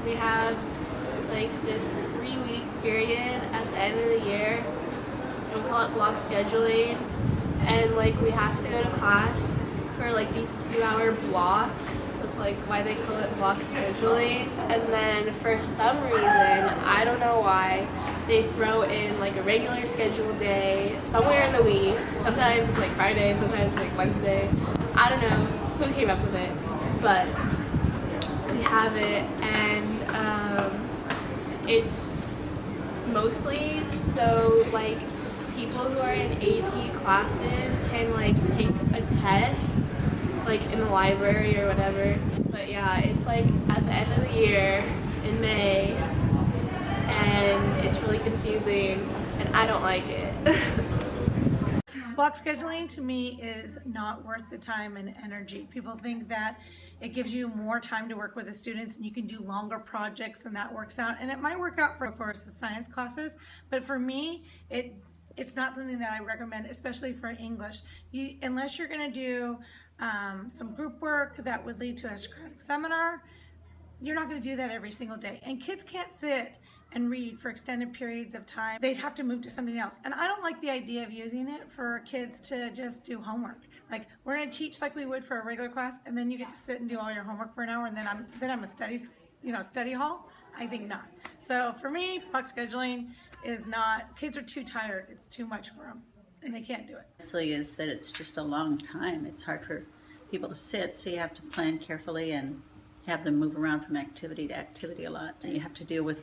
we have like this 3-week period at the end of the year. We call it block scheduling, and like we have to go to class for like these 2-hour blocks. That's like why they call it block scheduling. And then for some reason, I don't know why, they throw in like a regular scheduled day somewhere in the week. Sometimes it's like Friday, sometimes it's like Wednesday. I don't know who came up with it, but we have it, and it's mostly so like people who are in AP classes can like take a test like in the library or whatever. But yeah, it's like at the end of the year in May, and it's really confusing and I don't like it. Block scheduling to me is not worth the time and energy. People think that it gives you more time to work with the students and you can do longer projects and that works out. And it might work out for, of course, the science classes, but for me, it's not something that I recommend, especially for English. Unless you're gonna do some group work that would lead to a Socratic seminar, you're not going to do that every single day. And kids can't sit and read for extended periods of time. They'd have to move to something else. And I don't like the idea of using it for kids to just do homework. Like, we're going to teach like we would for a regular class, and then you get to sit and do all your homework for an hour, and then I'm a study hall. I think not. So for me, block scheduling is not, kids are too tired. It's too much for them, and they can't do it. Honestly, is that it's just a long time. It's hard for people to sit, so you have to plan carefully and have them move around from activity to activity a lot. And you have to deal with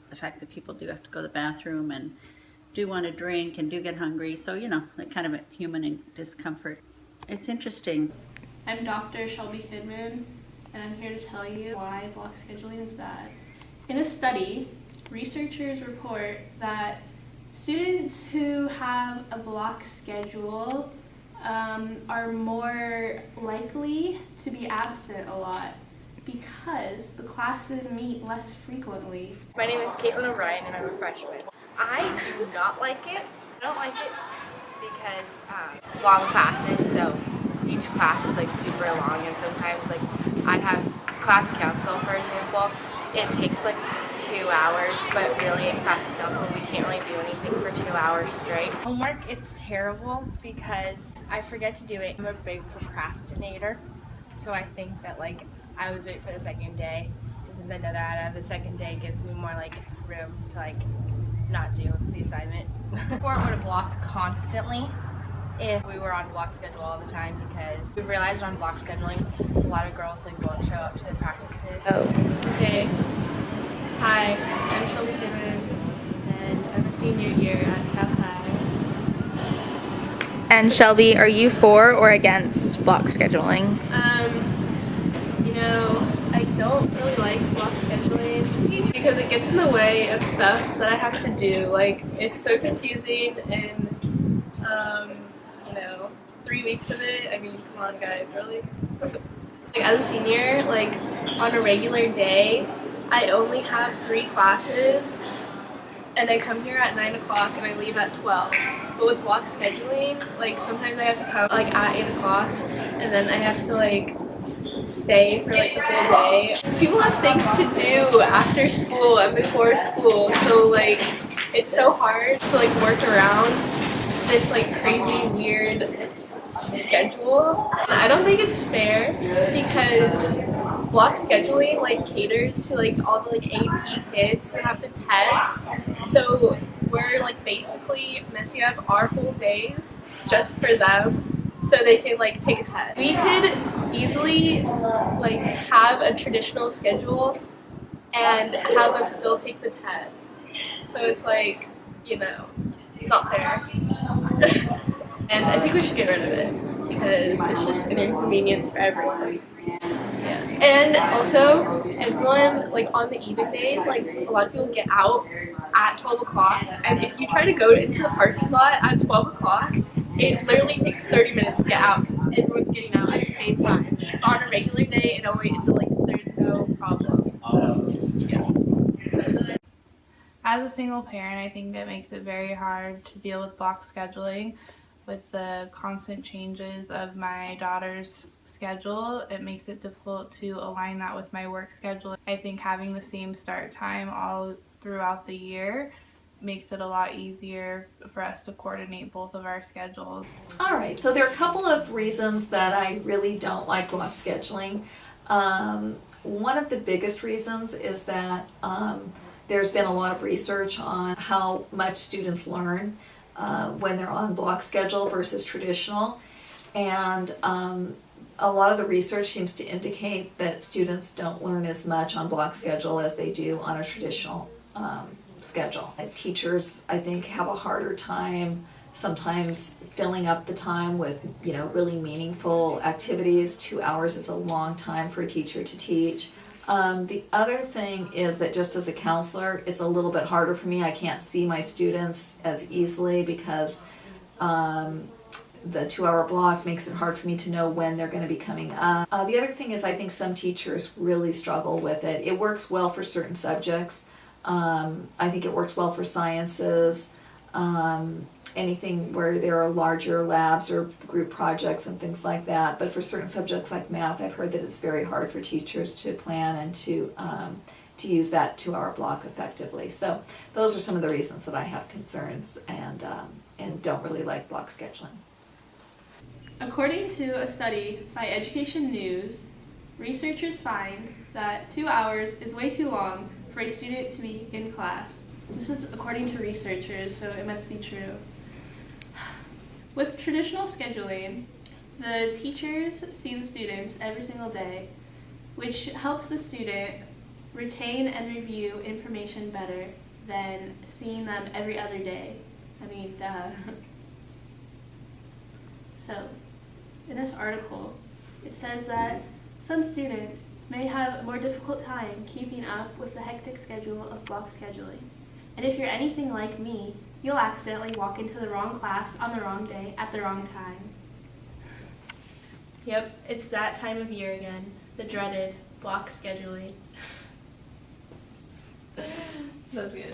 the fact that people do have to go to the bathroom and do want to drink and do get hungry. So, you know, that kind of a human discomfort. It's interesting. I'm Dr. Shelby Kidman, and I'm here to tell you why block scheduling is bad. In a study, researchers report that students who have a block schedule are more likely to be absent a lot because the classes meet less frequently. My name is Caitlin O'Brien and I'm a freshman. I do not like it. I don't like it because long classes, so each class is like super long, and sometimes like I have class council, for example. It takes like 2 hours, but really in class council we can't really do anything for 2 hours straight. Homework, it's terrible because I forget to do it. I'm a big procrastinator, so I think that like I always wait for the second day, and since I know that the second day gives me more like room to like not do the assignment. Sport would have lost constantly if we were on block schedule all the time, because we realized on block scheduling a lot of girls like won't show up to the practices. Okay. Hi, I'm Shelby Kidman, and I'm a senior here at South High. And Shelby, are you for or against block scheduling? I don't really like block scheduling because it gets in the way of stuff that I have to do. Like, it's so confusing, and 3 weeks of it, I mean, come on guys, really? Like, as a senior, like, on a regular day, I only have 3 classes, and I come here at 9 o'clock and I leave at 12. But with block scheduling, like, sometimes I have to come like at 8 o'clock, and then I have to like stay for like the whole day. People have things to do after school and before school, so like it's so hard to like work around this like crazy weird schedule. I don't think it's fair because block scheduling like caters to like all the like AP kids who have to test, so we're like basically messing up our whole days just for them so they can like take a test. We could easily like have a traditional schedule and have them still take the tests, so it's like, it's not fair. And I think we should get rid of it because it's just an inconvenience for everyone. Yeah. And also, everyone, like on the even days, like a lot of people get out at 12 o'clock, and if you try to go into the parking lot at 12 o'clock, it literally takes 30 minutes to get out because everyone's getting out at the same time. But on a regular day, it'll wait until like there's no problem. So, yeah. As a single parent, I think it makes it very hard to deal with block scheduling With the constant changes of my daughter's schedule, it makes it difficult to align that with my work schedule. I think having the same start time all throughout the year makes it a lot easier for us to coordinate both of our schedules. All right, so there are a couple of reasons that I really don't like block scheduling. One of the biggest reasons is that there's been a lot of research on how much students learn when they're on block schedule versus traditional. And a lot of the research seems to indicate that students don't learn as much on block schedule as they do on a traditional schedule. Teachers, I think, have a harder time sometimes filling up the time with, really meaningful activities. 2 hours is a long time for a teacher to teach. The other thing is that just as a counselor, it's a little bit harder for me. I can't see my students as easily because the 2-hour block makes it hard for me to know when they're going to be coming up. The other thing is I think some teachers really struggle with it. It works well for certain subjects. I think it works well for sciences, anything where there are larger labs or group projects and things like that. But for certain subjects like math, I've heard that it's very hard for teachers to plan and to use that 2-hour block effectively. So those are some of the reasons that I have concerns and don't really like block scheduling. According to a study by Education News, researchers find that 2 hours is way too long for a student to be in class. This is according to researchers, so it must be true. With traditional scheduling, the teachers see the students every single day, which helps the student retain and review information better than seeing them every other day. I mean, duh. So, in this article, it says that some students may have a more difficult time keeping up with the hectic schedule of block scheduling. And if you're anything like me, you'll accidentally walk into the wrong class on the wrong day at the wrong time. Yep, it's that time of year again, the dreaded block scheduling. That's good.